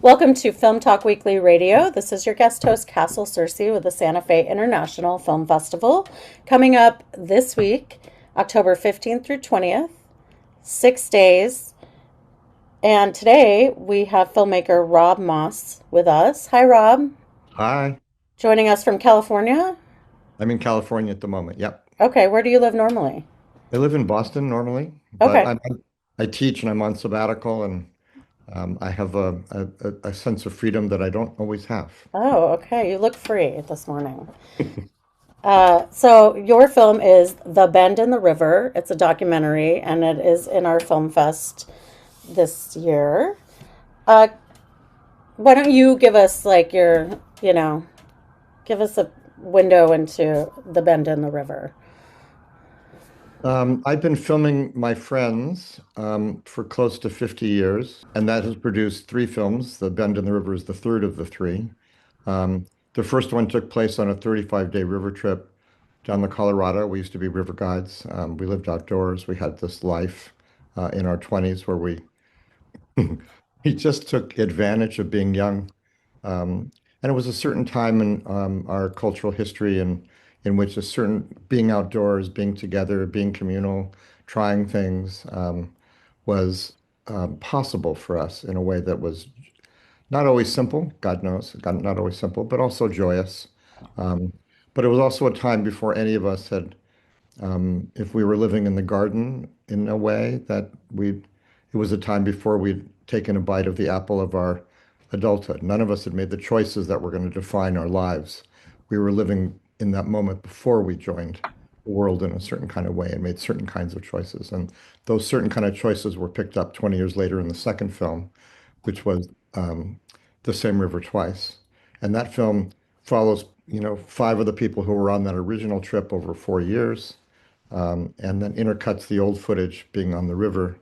Welcome to Film Talk Weekly Radio. This is your guest host, Castle Cersei, with the Santa Fe International Film Festival. Coming up this week, October 15th through 20th, 6 days. And today we have filmmaker Robb Moss with us. Hi, Robb. Hi, Joining us from California. I'm in California at the moment. Yep. Okay, where do you live normally? I live in Boston normally, but Okay. I teach and I'm on sabbatical and I have a sense of freedom that I don't always have. Oh, okay. You look free this morning. So your film is The Bend in the River. It's a documentary, and it is in our film fest this year. Uh, why don't you give us like give us a window into The Bend in the River. I've been filming my friends for close to 50 years, and that has produced three films. The Bend in the River is the third of the three. The first one took place on a 35-day river trip down the Colorado. We used to be river guides. We lived outdoors. We had this life in our 20s where we just took advantage of being young. And it was a certain time in our cultural history in which a certain being outdoors, being together, being communal, trying things was possible for us in a way that was not always simple, God knows, not always simple, but also joyous. Um, but it was also a time before any of us had, if we were living in the garden in a way that it was a time before we'd taken a bite of the apple of our adulthood. None of us had made the choices that were going to define our lives. We were living in that moment before we joined the world in a certain kind of way and made certain kinds of choices. And those certain kind of choices were picked up 20 years later in the second film, which was The Same River Twice. And that film follows, five of the people who were on that original trip over 4 years, and then intercuts the old footage being on the river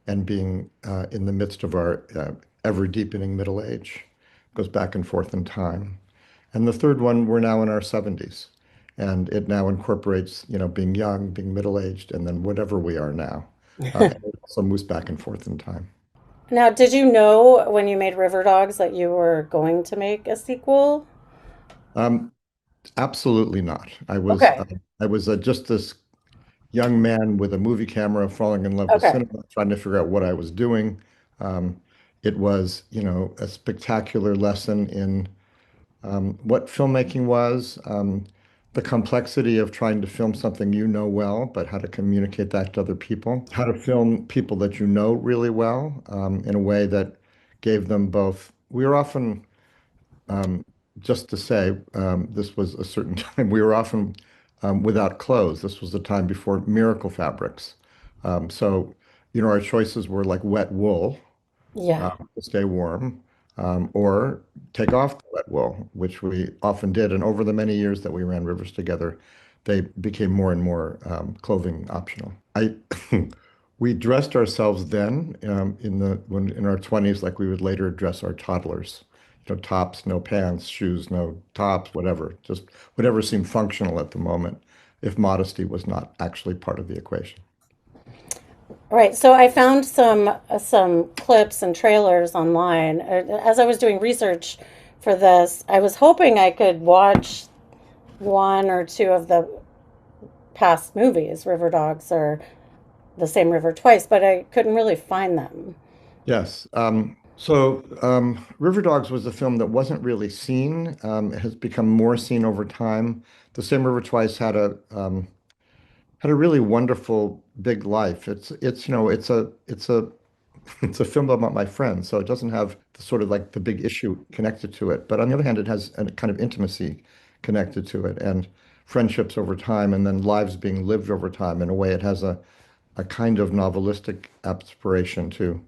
and being in the midst of our ever deepening middle age. Goes back and forth in time. And the third one, we're now in our 70s. And it now incorporates, being young, being middle-aged, and then whatever we are now. And it also moves back and forth in time. Now, did you know when you made River Dogs that you were going to make a sequel? Um, Absolutely not. Okay. I was just this young man with a movie camera falling in love with Okay. cinema, trying to figure out what I was doing. Um, it was, a spectacular lesson in what filmmaking was, the complexity of trying to film something you know well, but how to communicate that to other people, how to film people that you know really well in a way that gave them both. We were often, just to say, this was a certain time, we were often without clothes. This was the time before miracle fabrics. So, our choices were like wet wool Yeah. to stay warm, or take off the wet wool, which we often did. And over the many years that we ran rivers together, they became more and more clothing optional. We dressed ourselves then in our 20s like we would later dress our toddlers. Tops, no pants, shoes, no tops, whatever. Just whatever seemed functional at the moment, if modesty was not actually part of the equation. Right. So I found some clips and trailers online. As I was doing research for this, I was hoping I could watch one or two of the past movies, River Dogs or The Same River Twice, but I couldn't really find them. Yes. River Dogs was a film that wasn't really seen. It has become more seen over time. The Same River Twice had a really wonderful big life. It's a it's a film about my friends, so it doesn't have the sort of like the big issue connected to it. But on the other hand, it has a kind of intimacy connected to it and friendships over time, and then lives being lived over time. In a way, it has a kind of novelistic aspiration to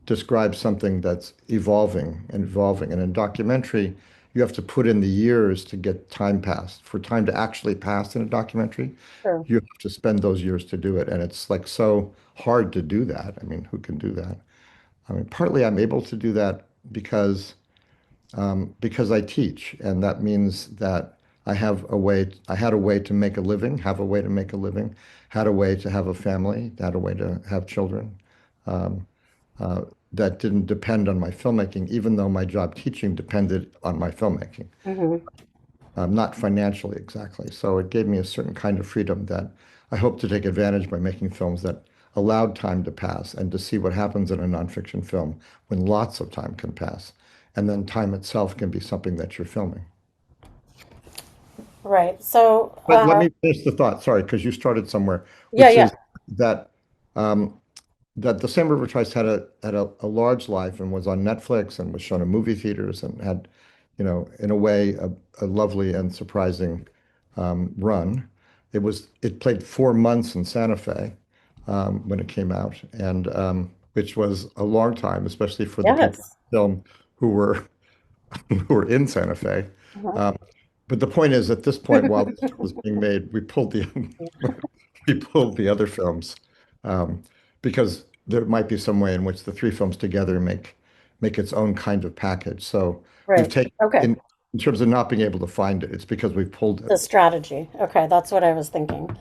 describe something that's evolving and evolving. And in documentary, you have to put in the years to get time passed. For time to actually pass in a documentary, Sure. you have to spend those years to do it. And it's like so hard to do that. I mean, who can do that? I mean, partly I'm able to do that because I teach, and that means that I had a way to make a living, have a way to make a living, had a way to have a family, had a way to have children. Um, that didn't depend on my filmmaking, even though my job teaching depended on my filmmaking, Hmm. not financially exactly. So it gave me a certain kind of freedom that I hope to take advantage by making films that allowed time to pass and to see what happens in a nonfiction film when lots of time can pass. And then time itself can be something that you're filming. Right. So, But let me finish the thought, sorry, because you started somewhere, yeah, which yeah. is that um, that the Same River Twice had a large life and was on Netflix and was shown in movie theaters and had, in a way, a lovely and surprising run. It played 4 months in Santa Fe when it came out, and which was a long time, especially for the people Yes. in the film who were who were in Santa Fe. Uh-huh. Um, but the point is, at this point, while this film was being made, we pulled the other films um, because there might be some way in which the three films together make its own kind of package. So we've Right. taken Okay. in terms of not being able to find it, it's because we've pulled it. The strategy. Okay, that's what I was thinking.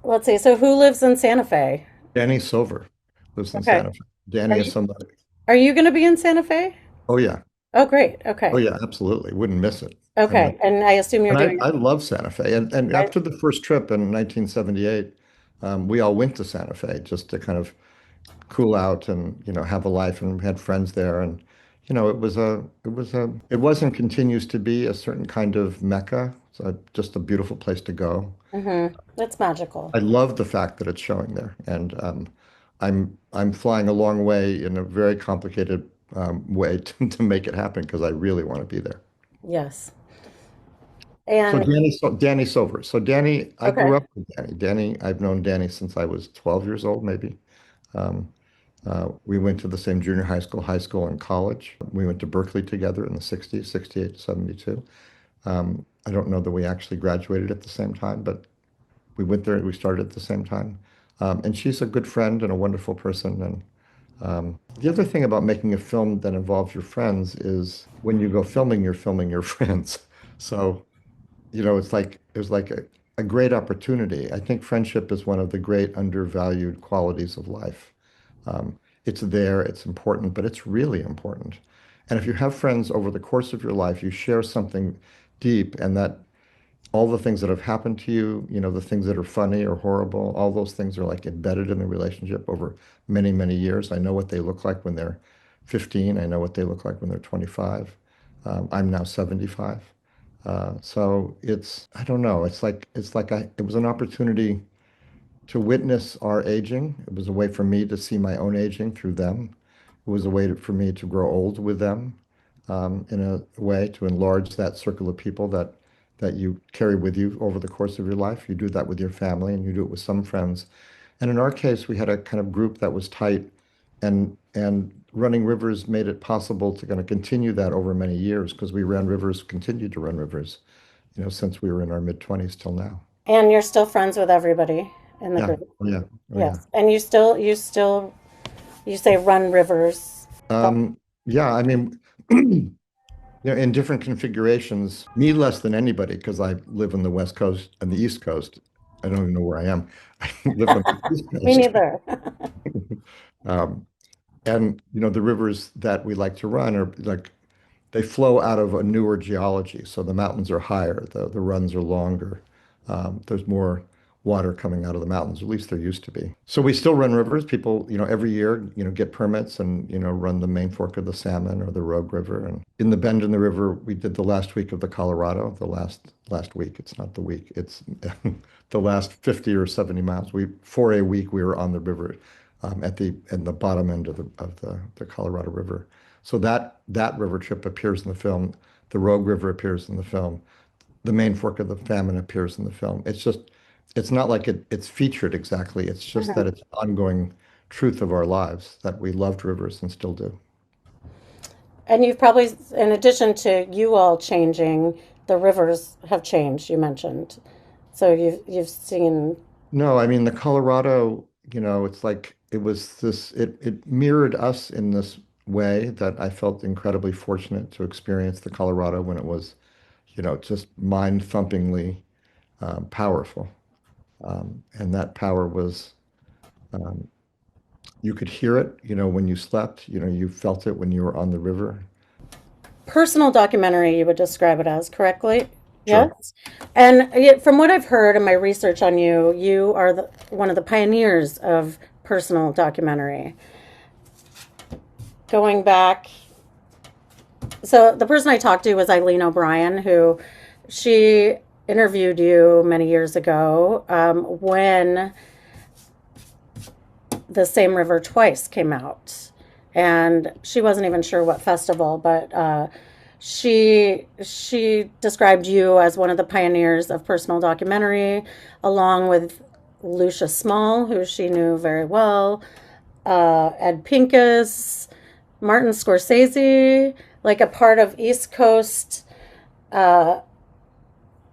Let's see. So, who lives in Santa Fe? Danny Silver lives in Okay. Santa Fe. Danny Are is you somebody. are you going to be in Santa Fe? Oh yeah, Oh, great. oh Okay. yeah, absolutely. Wouldn't miss it. And Okay. And I assume you're and doing I love Santa Fe. And right. after the first trip in 1978, we all went to Santa Fe just to kind of cool out and have a life, and we had friends there, and it was and continues to be a certain kind of Mecca. It's just a beautiful place to go. That's magical. I love the fact that it's showing there, and I'm flying a long way in a very complicated way to make it happen because I really want to be there. Yes. So And Danny Silver. So Danny, I grew okay. up with Danny. Danny, I've known Danny since I was 12 years old, maybe. Um, we went to the same junior high school, and college. We went to Berkeley together in the 60s, 68 to 72. I don't know that we actually graduated at the same time, but we went there, we started at the same time. And she's a good friend and a wonderful person. And the other thing about making a film that involves your friends is when you go filming, you're filming your friends. So it was like a great opportunity. I think friendship is one of the great undervalued qualities of life. It's there, it's important, but it's really important. And if you have friends over the course of your life, you share something deep, and that all the things that have happened to you, the things that are funny or horrible, all those things are like embedded in the relationship over many, many years. I know what they look like when they're 15. I know what they look like when they're 25. I'm now 75. So I don't know. It was an opportunity to witness our aging. It was a way for me to see my own aging through them. It was a way for me to grow old with them, in a way to enlarge that circle of people that you carry with you over the course of your life. You do that with your family, and you do it with some friends. And in our case, we had a kind of group that was tight, and running rivers made it possible to kind of continue that over many years because we ran rivers, continued to run rivers, since we were in our mid-20s till now. And you're still friends with everybody in the Yeah. group. Oh, yeah. Oh, yeah. Yes. And you say run rivers. Yeah, I mean, in different configurations, me less than anybody because I live on the West Coast and the East Coast. I don't even know where I am. I live on the East Me Coast. neither. Um, and the rivers that we like to run are like they flow out of a newer geology. So the mountains are higher, the runs are longer. There's more water coming out of the mountains, at least there used to be. So we still run rivers. People, every year, get permits and, run the main fork of the Salmon or the Rogue River. And in the bend in the river, we did the last week of the Colorado, the last week. It's not the week, it's the last 50 or 70 miles. For a week, we were on the river at the bottom end of the Colorado River. So that river trip appears in the film. The Rogue River appears in the film. The main fork of the Salmon appears in the film. It's not like it's featured exactly. It's just that Mhm. it's ongoing truth of our lives that we loved rivers and still do. And you've probably, in addition to you all changing, the rivers have changed, you mentioned. So you've seen, No, I mean the Colorado, it's like it mirrored us in this way that I felt incredibly fortunate to experience the Colorado when it was, just mind-thumpingly powerful. And that power was You could hear it, when you slept, you felt it when you were on the river. Personal documentary, you would describe it as, correctly? Sure. Yes. And from what I've heard in my research on you, you are one of the pioneers of personal documentary. Going back, so the person I talked to was Eileen O'Brien, who she interviewed you many years ago when The Same River Twice came out. And she wasn't even sure what festival, but she described you as one of the pioneers of personal documentary, along with Lucia Small, who she knew very well, Ed Pincus, Martin Scorsese, like a part of East Coast, uh,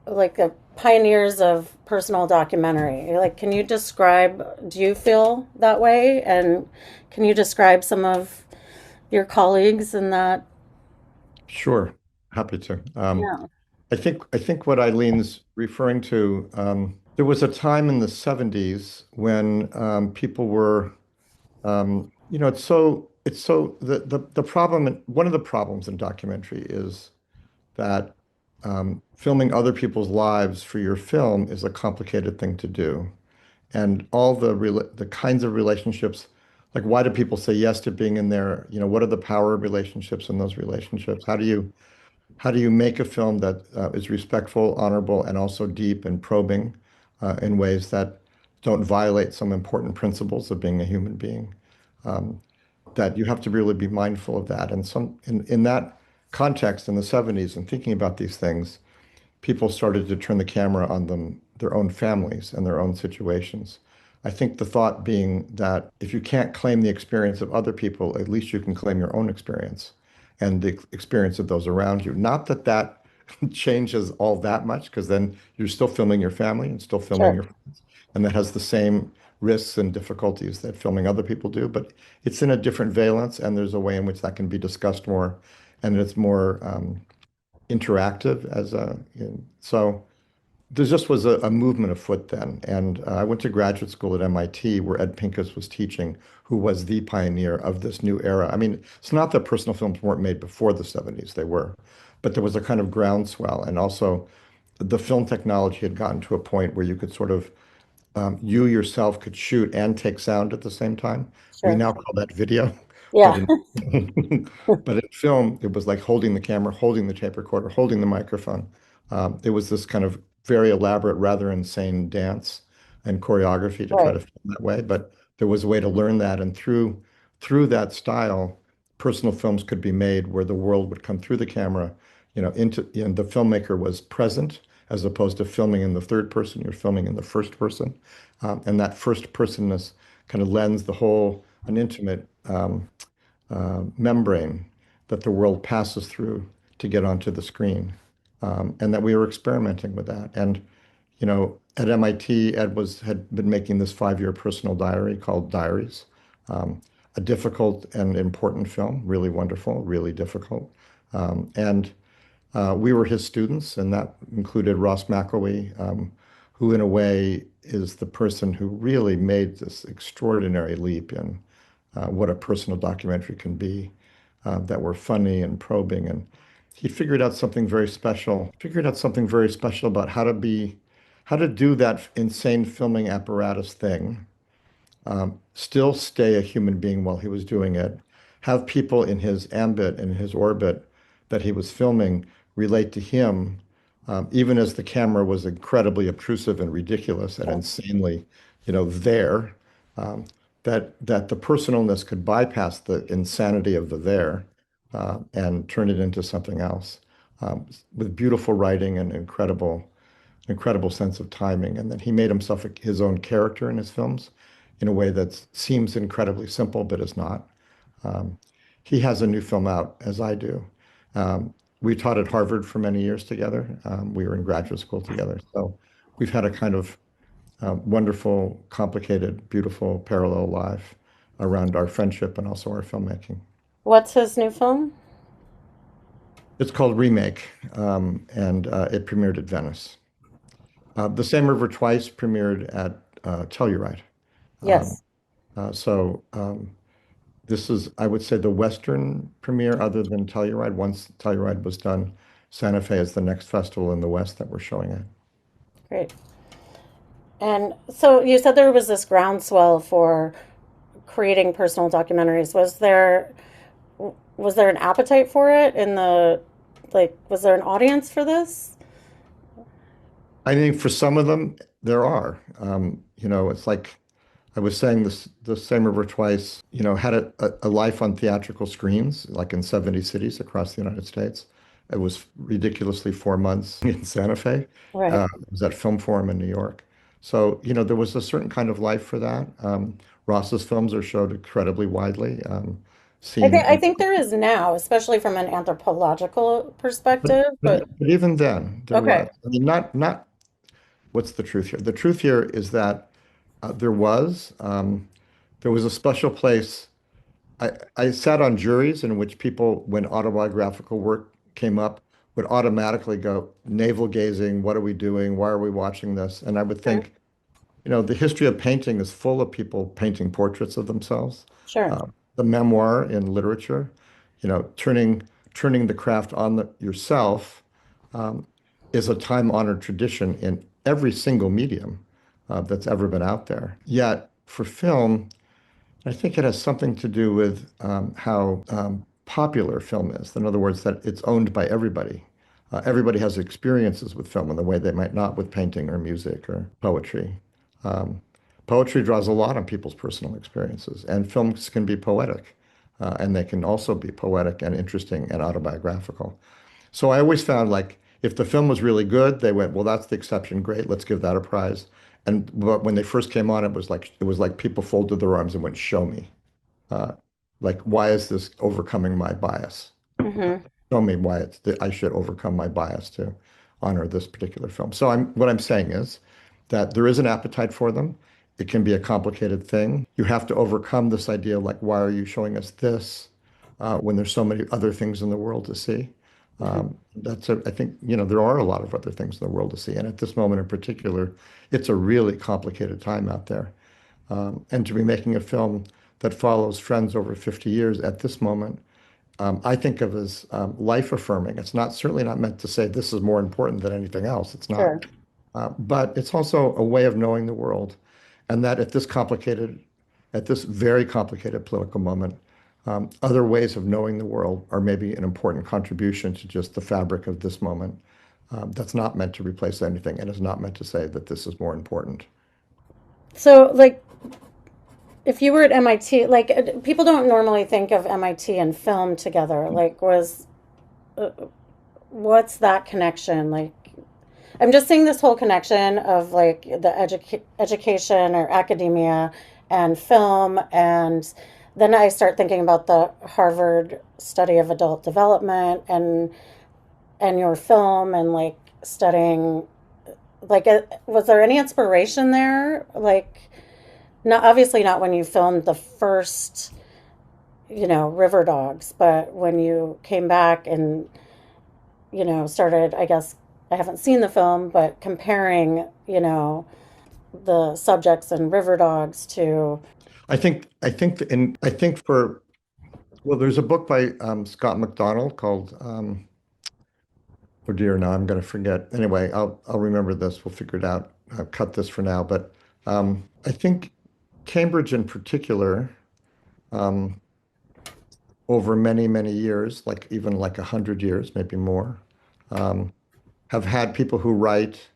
like the pioneers of personal documentary. Like, can you describe, do you feel that way? And can you describe some of your colleagues in that? Sure. Happy to. Yeah, I think what Eileen's referring to, there was a time in the 70s when people were, it's so the problem, one of the problems in documentary is that filming other people's lives for your film is a complicated thing to do. And all the kinds of relationships, like why do people say yes to being in there? What are the power relationships in those relationships? How do you make a film that is respectful, honorable, and also deep and probing in ways that don't violate some important principles of being a human being? That you have to really be mindful of that. And in that context in the 70s and thinking about these things, people started to turn the camera on their own families and their own situations. I think the thought being that if you can't claim the experience of other people, at least you can claim your own experience and the experience of those around you. Not that that changes all that much, because then you're still filming your family and still filming sure, your friends, and that has the same risks and difficulties that filming other people do, but it's in a different valence, and there's a way in which that can be discussed more, and it's more interactive so there just was a movement afoot then. And I went to graduate school at MIT where Ed Pincus was teaching, who was the pioneer of this new era. I mean, it's not that personal films weren't made before the 70s, they were, but there was a kind of groundswell. And also the film technology had gotten to a point where you could sort of you yourself could shoot and take sound at the same time. We sure. now call that video, but Yeah, in but in film, it was like holding the camera, holding the tape recorder, holding the microphone. It was this kind of very elaborate, rather insane dance and choreography to try right. to film that way. But there was a way to learn that, and through that style, personal films could be made where the world would come through the camera, and the filmmaker was present as opposed to filming in the third person. You're filming in the first person, and that first personness kind of lends the whole an intimate membrane that the world passes through to get onto the screen, and that we were experimenting with that. And at MIT, Ed had been making this 5-year personal diary called Diaries, a difficult and important film, really wonderful, really difficult. And we were his students, and that included Ross McElwee, who in a way is the person who really made this extraordinary leap in what a personal documentary can be, that were funny and probing. And he figured out something very special about how to do that insane filming apparatus thing, still stay a human being while he was doing it, have people in his ambit, in his orbit that he was filming relate to him, even as the camera was incredibly obtrusive and ridiculous and insanely, there, um, that the personalness could bypass the insanity of the there, and turn it into something else, with beautiful writing and incredible sense of timing. And then he made himself his own character in his films in a way that seems incredibly simple, but is not. Um, he has a new film out, as I do. We taught at Harvard for many years together. We were in graduate school together. So we've had a kind of wonderful, complicated, beautiful parallel life around our friendship and also our filmmaking. What's his new film? It's called Remake, and it premiered at Venice. The Same River Twice premiered at Telluride. Um, Yes. So this is, I would say, the Western premiere other than Telluride. Once Telluride was done, Santa Fe is the next festival in the West that we're showing at. Great. And so you said there was this groundswell for creating personal documentaries. Was there an appetite for it in the was there an audience for this? I think for some of them, there are. It's like I was saying this the same river twice, had a life on theatrical screens, like in 70 cities across the United States. It was ridiculously 4 months in Santa Fe. Right. It was at Film Forum in New York. So, there was a certain kind of life for that. Ross's films are showed incredibly widely, I seen. think I think there is now, especially from an anthropological But, perspective, but, but but even then, there okay. was. I mean, not what's the truth here? The truth here is that there was a special place. I sat on juries in which people, when autobiographical work came up, would automatically go navel gazing. What are we doing? Why are we watching this? And I would Okay. think, the history of painting is full of people painting portraits of themselves. Sure. Uh, the memoir in literature, turning the craft on yourself, um, is a time-honored tradition in every single medium that's ever been out there. Yet for film, I think it has something to do with how popular film is. In other words, that it's owned by everybody. Everybody has experiences with film in the way they might not with painting or music or poetry. Um, Poetry draws a lot on people's personal experiences, and films can be poetic, and they can also be poetic and interesting and autobiographical. So I always found like if the film was really good, they went, well, that's the exception. Great, let's give that a prize. But when they first came on, it was like people folded their arms and went, show me. Uh, like, why is this overcoming my bias? Hmm. Show me why I should overcome my bias to honor this particular film. So what I'm saying is that there is an appetite for them. It can be a complicated thing. You have to overcome this idea like, why are you showing us this when there's so many other things in the world to see? Hmm. I think, there are a lot of other things in the world to see. And at this moment in particular, it's a really complicated time out there. And to be making a film that follows friends over 50 years at this moment, I think of as life affirming. It's not certainly not meant to say this is more important than anything else. It's not. Sure. But it's also a way of knowing the world. And that at this very complicated political moment, other ways of knowing the world are maybe an important contribution to just the fabric of this moment. That's not meant to replace anything and is not meant to say that this is more important. So if you were at MIT, people don't normally think of MIT and film together. Uh, what's that connection? I'm just seeing this whole connection of the education or academia and film, and then I start thinking about the Harvard study of adult development and your film and studying was there any inspiration there? Not obviously not when you filmed the first, River Dogs, but when you came back and started, I guess I haven't seen the film, but comparing, the subjects in River Dogs to, Well, there's a book by Scott McDonald called oh dear, now I'm going to forget. Anyway, I'll remember this. We'll figure it out. I'll cut this for now. But I think Cambridge in particular, um, over many, many years, like even like 100 years, maybe more, um, have had people who write,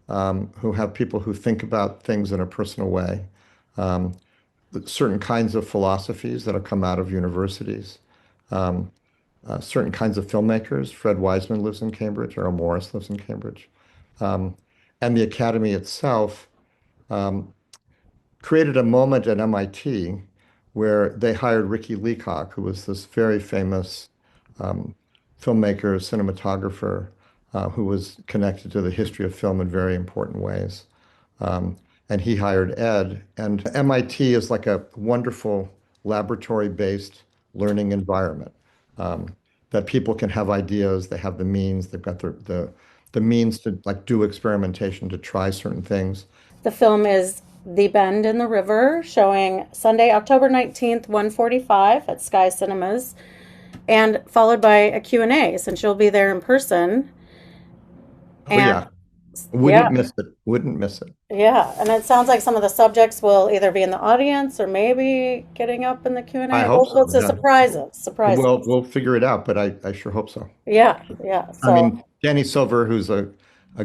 who have people who think about things in a personal way, um, certain kinds of philosophies that have come out of universities, um, certain kinds of filmmakers. Fred Wiseman lives in Cambridge, Errol Morris lives in Cambridge. Um, and the academy itself um, created a moment at MIT where they hired Ricky Leacock, who was this very famous um, filmmaker, cinematographer, who was connected to the history of film in very important ways. Um, and he hired Ed. And MIT is like a wonderful laboratory-based learning environment um, that people can have ideas. They have the means. They've got the means to like do experimentation to try certain things. the film is The Bend in the River, showing Sunday, October 19th, 1:45 at Sky Cinemas, and followed by a Q&A since you'll be there in person. Oh And yeah, yeah, wouldn't miss it. Wouldn't miss it. yeah, and it sounds like some of the subjects will either be in the audience or maybe getting up in the I Q&A. hope Well, so. it's a Yeah. surprises, surprises. We'll figure it out, but I sure hope so. Yeah, yeah. I So mean, Danny Silver, who's a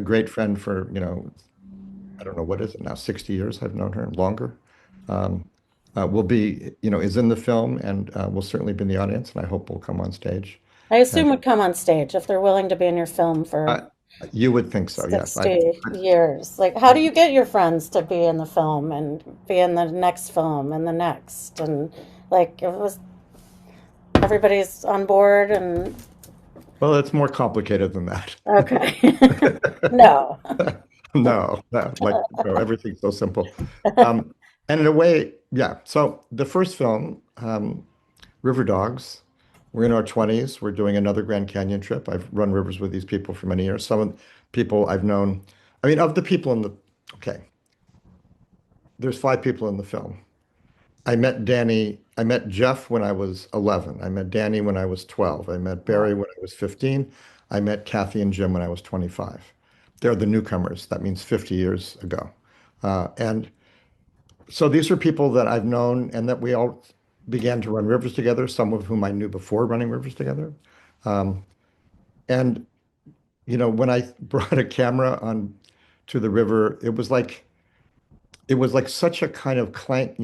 great friend for, I don't know, what is it now, 60 years I've known her, longer. Um, will be, is in the film and will certainly be in the audience, and I hope will come on stage. I And assume would come on stage if they're willing to be in your film for uh, you would think so, yes. 60 years. Like, how do you get your friends to be in the film and be in the next film and the next? And like, it was everybody's on board and Well, it's more complicated than that. okay. No. No, no, like no, everything's so simple. Um, and in a way, yeah. So the first film, River Dogs, we're in our 20s. We're doing another Grand Canyon trip. I've run rivers with these people for many years. Some of the people I've known, I mean, of the people in the, okay, there's five people in the film. I met Jeff when I was 11. I met Danny when I was 12. I met Barry when I was 15. I met Kathy and Jim when I was 25. They're the newcomers. That means 50 years ago. And so these are people that I've known and that we all began to run rivers together, some of whom I knew before running rivers together. Um, and, when I brought a camera on to the river, it was like such a kind of clank,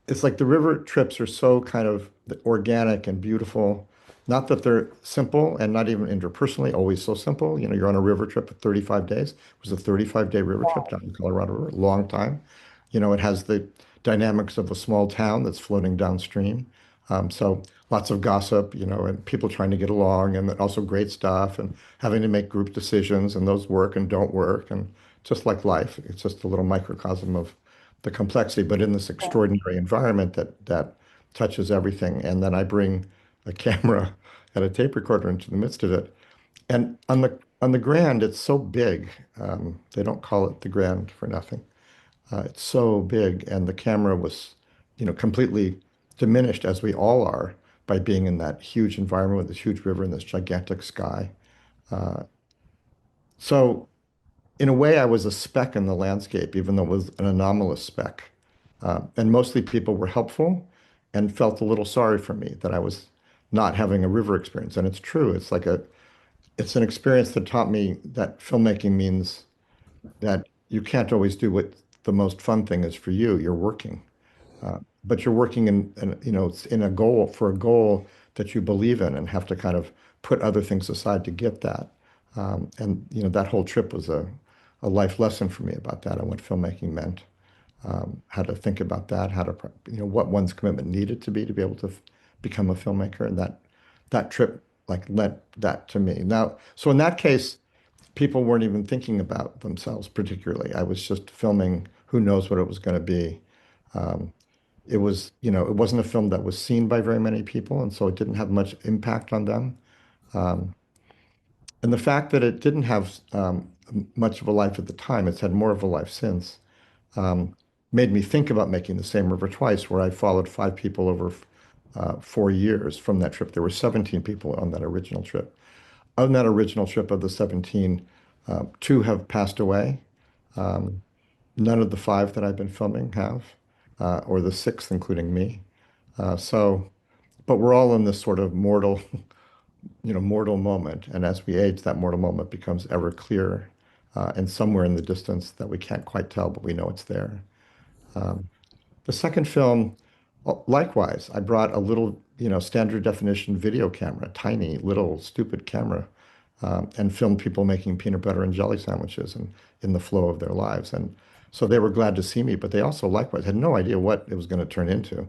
it's like the river trips are so kind of organic and beautiful. Not that they're simple and not even interpersonally always so simple. You're on a river trip for 35 days. It was a 35-day river trip down in Colorado River, long time. It has the dynamics of a small town that's floating downstream. So lots of gossip, and people trying to get along, and also great stuff, and having to make group decisions, and those work and don't work, and just like life, it's just a little microcosm of the complexity, but in this extraordinary environment that touches everything. And then I bring a camera and a tape recorder into the midst of it. And on the Grand, it's so big. They don't call it the Grand for nothing. It's so big, and the camera was, completely diminished, as we all are, by being in that huge environment with this huge river and this gigantic sky. Uh, so, in a way, I was a speck in the landscape, even though it was an anomalous speck. And mostly people were helpful and felt a little sorry for me that I was not having a river experience. And it's true. It's an experience that taught me that filmmaking means that you can't always do what the most fun thing is for you. You're working, but you're working it's in a goal for a goal that you believe in and have to kind of put other things aside to get that. And that whole trip was a life lesson for me about that and what filmmaking meant, how to think about that, how to, what one's commitment needed to be able to become a filmmaker. And that trip like led that to me. Now, so in that case, people weren't even thinking about themselves particularly. I was just filming who knows what it was going to be. Um, it wasn't a film that was seen by very many people, and so it didn't have much impact on them. Um, and the fact that it didn't have much of a life at the time, it's had more of a life since, um, made me think about making the same river twice, where I followed five people over 4 years from that trip. There were 17 people on that original trip. On that original trip of the 17, two have passed away. Um, None of the five that I've been filming have, or the sixth, including me. But we're all in this sort of mortal, mortal moment. And as we age, that mortal moment becomes ever clearer, and somewhere in the distance that we can't quite tell, but we know it's there. Um, the second film, likewise, I brought a little, standard definition video camera, tiny little stupid camera, and filmed people making peanut butter and jelly sandwiches and in the flow of their lives. And so they were glad to see me, but they also likewise had no idea what it was going to turn into.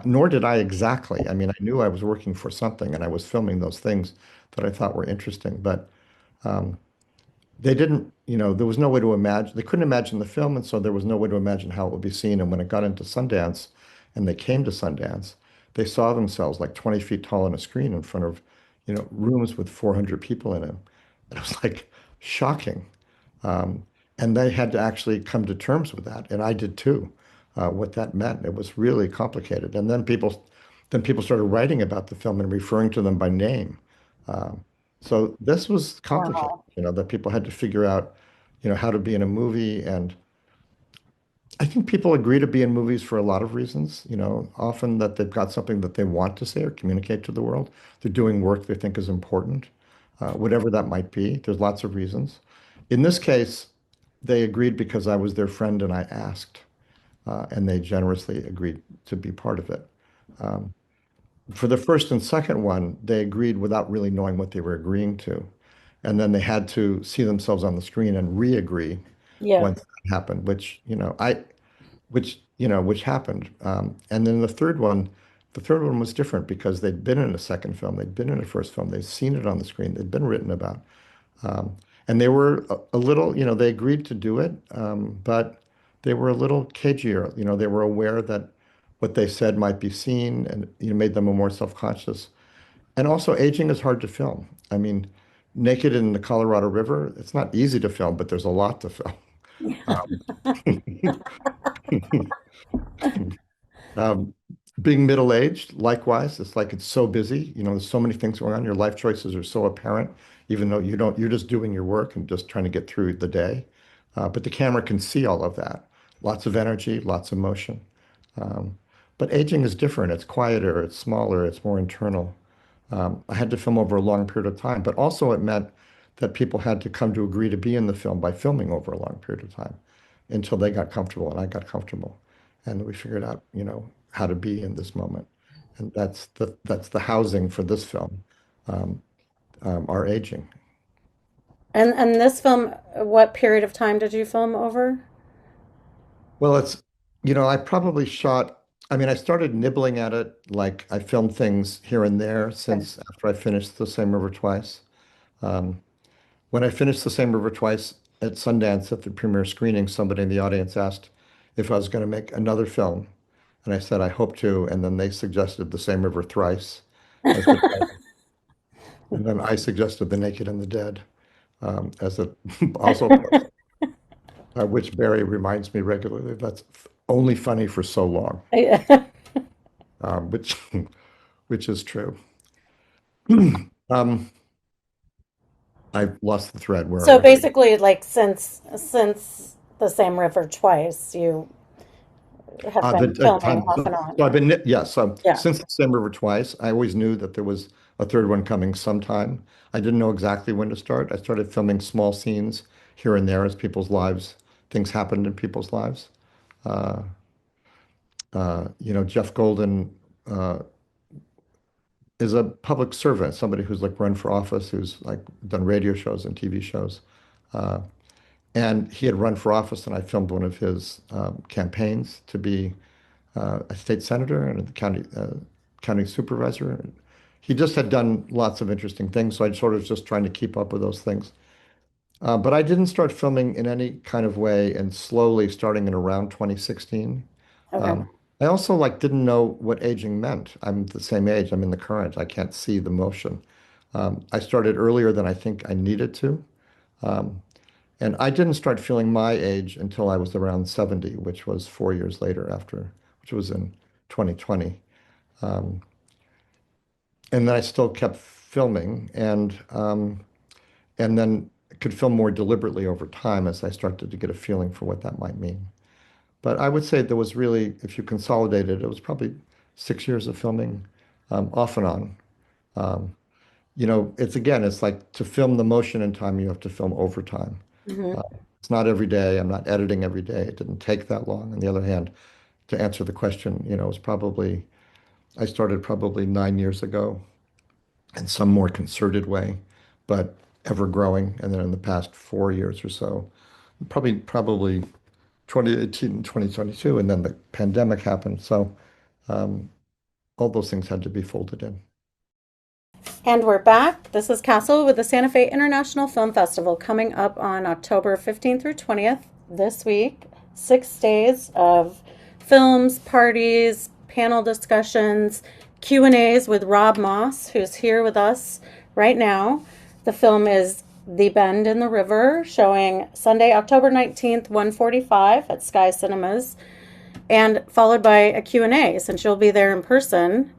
Nor did I exactly. I mean, I knew I was working for something and I was filming those things that I thought were interesting, but um, they didn't, there was no way to imagine, they couldn't imagine the film, and so there was no way to imagine how it would be seen. And when it got into Sundance and they came to Sundance, they saw themselves like 20 feet tall on a screen in front of, rooms with 400 people in them. It was like shocking. Um, And they had to actually come to terms with that, and I did too. What that meant, it was really complicated. And then people started writing about the film and referring to them by name. Um, so this was complicated, Wow. that people had to figure out, how to be in a movie. And I think people agree to be in movies for a lot of reasons, often that they've got something that they want to say or communicate to the world. They're doing work they think is important, whatever that might be. There's lots of reasons. In this case, they agreed because I was their friend and I asked, and they generously agreed to be part of it. Um, for the first and second one, they agreed without really knowing what they were agreeing to. And then they had to see themselves on the screen and re-agree Yeah. once that happened, which happened. And then the third one was different because they'd been in a second film, they'd been in a first film, they'd seen it on the screen, they'd been written about. Um, and they were a little, they agreed to do it, but they were a little cagier. They were aware that what they said might be seen and made them more self-conscious. And also, aging is hard to film. I mean, naked in the Colorado River, it's not easy to film, but there's a lot to film. Um, Um, being middle-aged, likewise, it's like it's so busy. There's so many things going on. Your life choices are so apparent, even though you're just doing your work and just trying to get through the day. But the camera can see all of that. Lots of energy, lots of motion. Um, but aging is different. It's quieter, it's smaller, it's more internal. I had to film over a long period of time, but also it meant that people had to come to agree to be in the film by filming over a long period of time until they got comfortable and I got comfortable. And we figured out, how to be in this moment. And that's the housing for this film, um, our aging. And this film, what period of time did you film over? Well, I probably shot, I mean, I started nibbling at it, like I filmed things here and there Okay. since after I finished The Same River Twice. Um, When I finished The Same River Twice at Sundance at the premiere screening, somebody in the audience asked if I was going to make another film. And I said, I hope to. And then they suggested The Same River Thrice as the title. And then I suggested The Naked and the Dead as a also plus, which Barry reminds me regularly. That's only funny for so long, Yeah. which which is true. Um, I've lost the thread. Where are So we? basically, like since the same river twice, you have been The filming time. off So, and on. so I've been, yes. Yeah. Since the Same River Twice, I always knew that there was a third one coming sometime. I didn't know exactly when to start. I started filming small scenes here and there as people's lives, things happened in people's lives. Uh, Jeff Golden uh, is a public servant, somebody who's like run for office, who's like done radio shows and TV shows. Uh, and he had run for office, and I filmed one of his campaigns to be a state senator and a county supervisor. He just had done lots of interesting things, so I sort of just trying to keep up with those things. But I didn't start filming in any kind of way, and slowly starting in around 2016. Okay. Um, I also like didn't know what aging meant. I'm the same age. I'm in the current. I can't see the motion. I started earlier than I think I needed to. Um, and I didn't start feeling my age until I was around 70, which was 4 years later which was in 2020. Um, and then I still kept filming and then could film more deliberately over time as I started to get a feeling for what that might mean. But I would say there was really, if you consolidated, it was probably 6 years of filming off and on. Um, it's like to film the motion in time, you have to film over time. Hmm. Uh, it's not every day. I'm not editing every day. It didn't take that long. On the other hand, to answer the question, I started probably 9 years ago in some more concerted way, but ever growing. And then in the past 4 years or so, probably 2018 and 2022, and then the pandemic happened. So um, all those things had to be folded in. And we're back. This is Castle with the Santa Fe International Film Festival coming up on October 15th through 20th this week. 6 days of films, parties, panel discussions, Q&As with Robb Moss, who's here with us right now. The film is The Bend in the River, showing Sunday, October 19th, 1:45 at Sky Cinemas, and followed by a Q&A since you'll be there in person.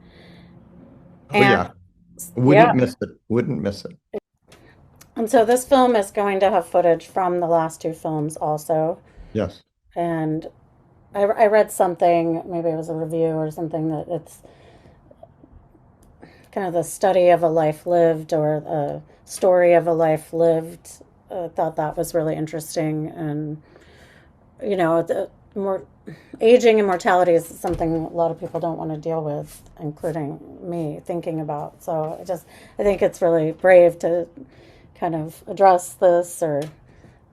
Oh And yeah, yeah, wouldn't miss it. Wouldn't miss it. and so this film is going to have footage from the last two films also. Yes. And I read something, maybe it was a review or something, that it's kind of the study of a life lived or a story of a life lived. Thought that was really interesting. And, the more aging and mortality is something a lot of people don't want to deal with, including me thinking about. So I think it's really brave to kind of address this or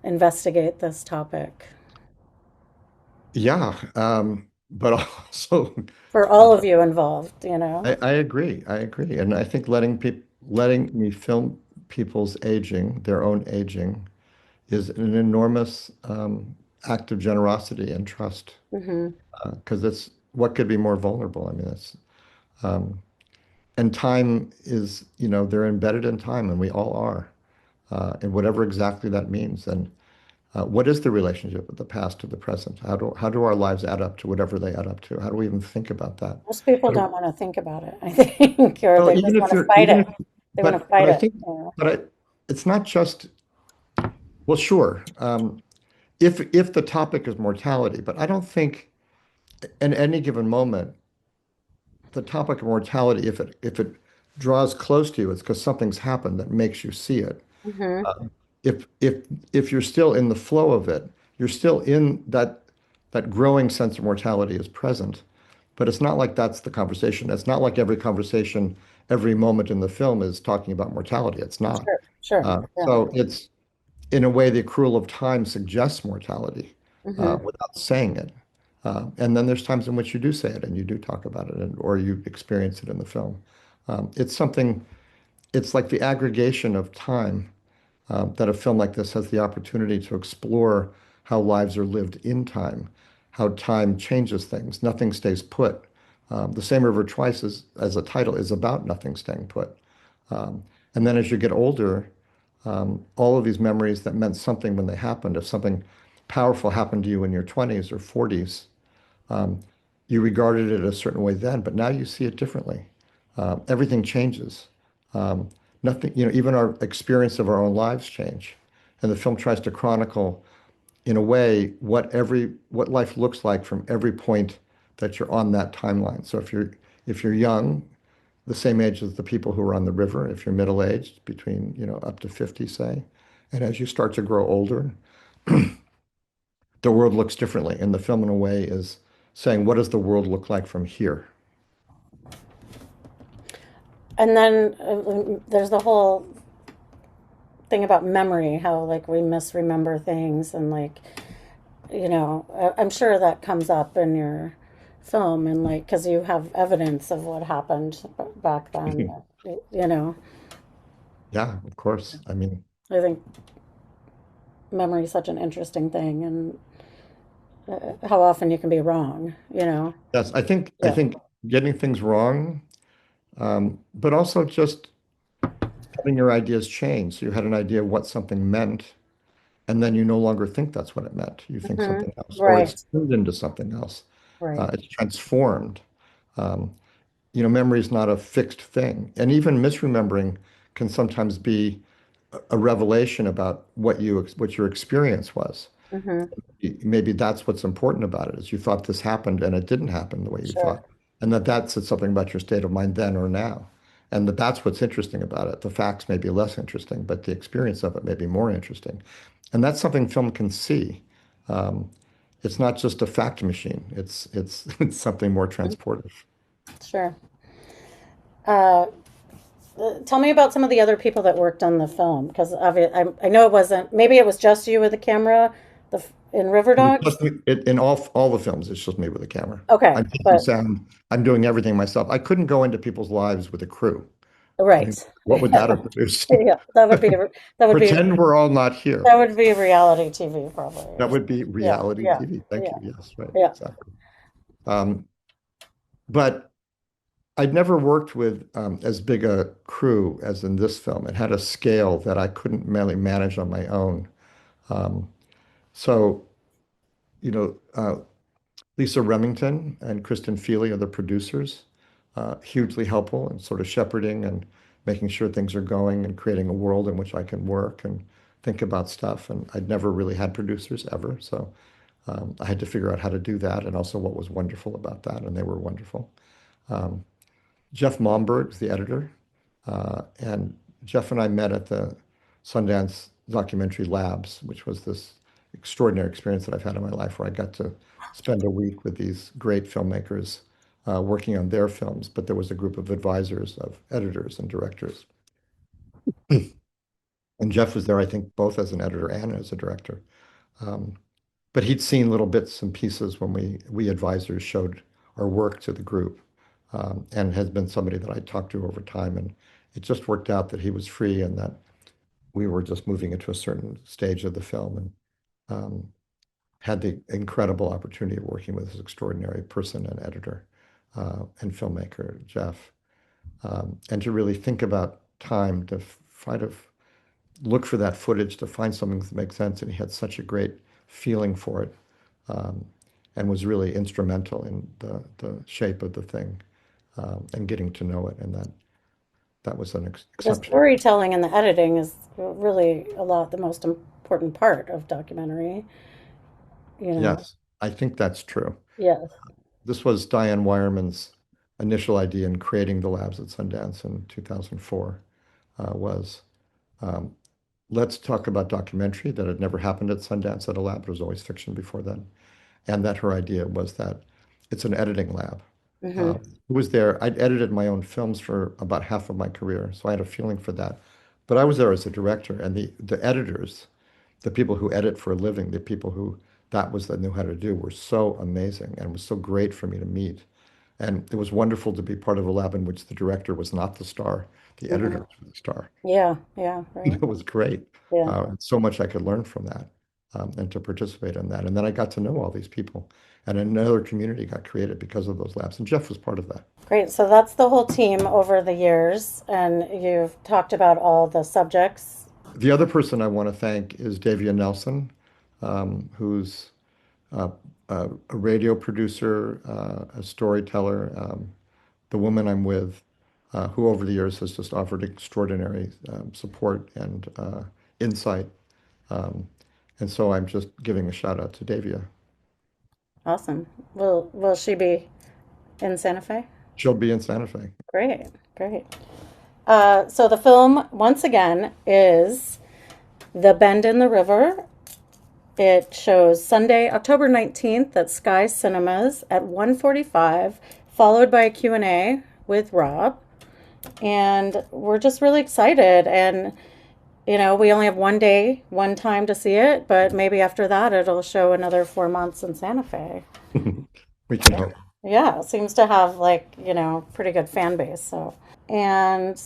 investigate this topic Yeah. But also, for all of you involved. I agree. I agree. And I think letting me film people's aging, their own aging, is an enormous act of generosity and trust. Hmm. Because it's what could be more vulnerable. I mean, it's um, and time is, they're embedded in time, and we all are, and whatever exactly that means. And what is the relationship of the past to the present? How do our lives add up to whatever they add up to? How do we even think about that? Most people How do, don't want to think about it, I think, or well, they even just if want to you're fight even it. if They want to but fight I it. think it's not just well, sure. If the topic is mortality, but I don't think in any given moment the topic of mortality, if it draws close to you, it's because something's happened that makes you see it. Hmm. If you're still in the flow of it, you're still in that growing sense of mortality is present. But it's not like that's the conversation. It's not like every conversation, every moment in the film is talking about mortality. It's not. Sure, sure. Yeah. So it's in a way the accrual of time suggests mortality Hmm. without saying it. And then there's times in which you do say it and you do talk about it, or you experience it in the film. It's something. It's like the aggregation of time that a film like this has the opportunity to explore how lives are lived in time, how time changes things. Nothing stays put. The Same River Twice as a title is about nothing staying put. And then as you get older, all of these memories that meant something when they happened, if something powerful happened to you in your 20s or 40s, um, you regarded it a certain way then, but now you see it differently. Everything changes. Um, Nothing, even our experience of our own lives change. And the film tries to chronicle, in a way, what life looks like from every point that you're on that timeline. So if you're young, the same age as the people who are on the river, if you're middle-aged, between, up to 50, say, and as you start to grow older, the world looks differently. And the film, in a way, is saying, what does the world look like from here? And then there's the whole thing about memory, how like we misremember things, and like, I'm sure that comes up in your film, and like, because you have evidence of what happened back then, you know. Yeah, of course. I mean, I think memory is such an interesting thing, and how often you can be wrong. yes, I Yeah. think getting things wrong, but also just having your ideas change. So you had an idea of what something meant, and then you no longer think that's what it meant. You think Hmm. something else, or it's Right. turned into something else. Right. It's transformed. Um, Memory is not a fixed thing, and even misremembering can sometimes be a revelation about what your experience was. Hmm. Maybe that's what's important about it, is you thought this happened and it didn't happen the way you Sure. thought. And that said something about your state of mind then or now. And that's what's interesting about it. The facts may be less interesting, but the experience of it may be more interesting. And that's something film can see. Um, it's not just a fact machine. It's something more transportive. Sure. Uh, Tell me about some of the other people that worked on the film, because I know it wasn't. Maybe it was just you with the camera, in River It was Dogs. just in all the films, it's just me with a camera. Okay, I'm taking but sound. I'm doing everything myself. I couldn't go into people's lives with a crew. I right, mean, what would that yeah, have produced? yeah, that would be Pretend we're all not here. that would be reality TV probably. That would be Yeah, reality yeah, TV. Thank yeah, you. Yes, right. yeah. Exactly. Um, but I'd never worked with as big a crew as in this film. It had a scale that I couldn't really manage on my own. Um, so, you know, Lisa Remington and Kristen Feely are the producers, hugely helpful in sort of shepherding and making sure things are going and creating a world in which I can work and think about stuff. And I'd never really had producers ever. So I had to figure out how to do that and also what was wonderful about that. And they were wonderful. Um, Jeff Momberg's the editor. And Jeff and I met at the Sundance Documentary Labs, which was this extraordinary experience that I've had in my life where I got to spend a week with these great filmmakers working on their films. But there was a group of advisors, of editors and directors. And Jeff was there, I think, both as an editor and as a director. Um, but he'd seen little bits and pieces when we advisors showed our work to the group, and has been somebody that I talked to over time. And it just worked out that he was free and that we were just moving into a certain stage of the film, and had the incredible opportunity of working with this extraordinary person and editor and filmmaker, Jeff, and to really think about time to try to look for that footage to find something that makes sense. And he had such a great feeling for it, um, and was really instrumental in the shape of the thing, and getting to know it. And that was an The exceptional. storytelling and the editing is really a lot the most important part of documentary, you know. Yes, I think that's true. Yes. This was Diane Wireman's initial idea in creating the labs at Sundance in 2004, was um, let's talk about documentary that had never happened at Sundance at a lab. It was always fiction before then. And that her idea was that it's an editing lab. Hmm. Who was there? I'd edited my own films for about half of my career, so I had a feeling for that. But I was there as a director, and the editors, the people who edit for a living, the people who that was that knew how to do, were so amazing and it was so great for me to meet. And it was wonderful to be part of a lab in which the director was not the star, the Hmm. editor was the star. Yeah, yeah, right. It was great. Yeah. So much I could learn from that, and to participate in that. And then I got to know all these people, and another community got created because of those labs. And Jeff was part of that. Great. So that's the whole team over the years, and you've talked about all the subjects. The other person I want to thank is Davia Nelson, who's uh, a radio producer, a storyteller, the woman I'm with, who over the years has just offered extraordinary support and insight. Um, and so I'm just giving a shout out to Davia. Awesome. Will she be in Santa Fe? She'll be in Santa Fe. Great, great. So the film, once again, is The Bend in the River. It shows Sunday, October 19th at Sky Cinemas at 1:45, followed by a Q&A with Rob. And we're just really excited. And, we only have one day, one time to see it, but maybe after that it'll show another 4 months in Santa Fe. We can hope. Yeah, it seems to have like, pretty good fan base. So, and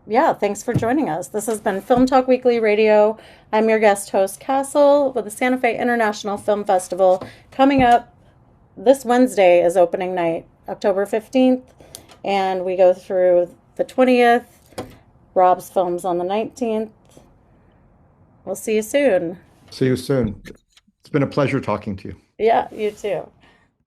yeah, thanks for joining us. This has been Film Talk Weekly Radio. I'm your guest host, Castle, with the Santa Fe International Film Festival. Coming up this Wednesday is opening night, October 15th, and we go through the 20th. Rob's films on the 19th. We'll see you soon. See you soon. It's been a pleasure talking to you. Yeah, you too.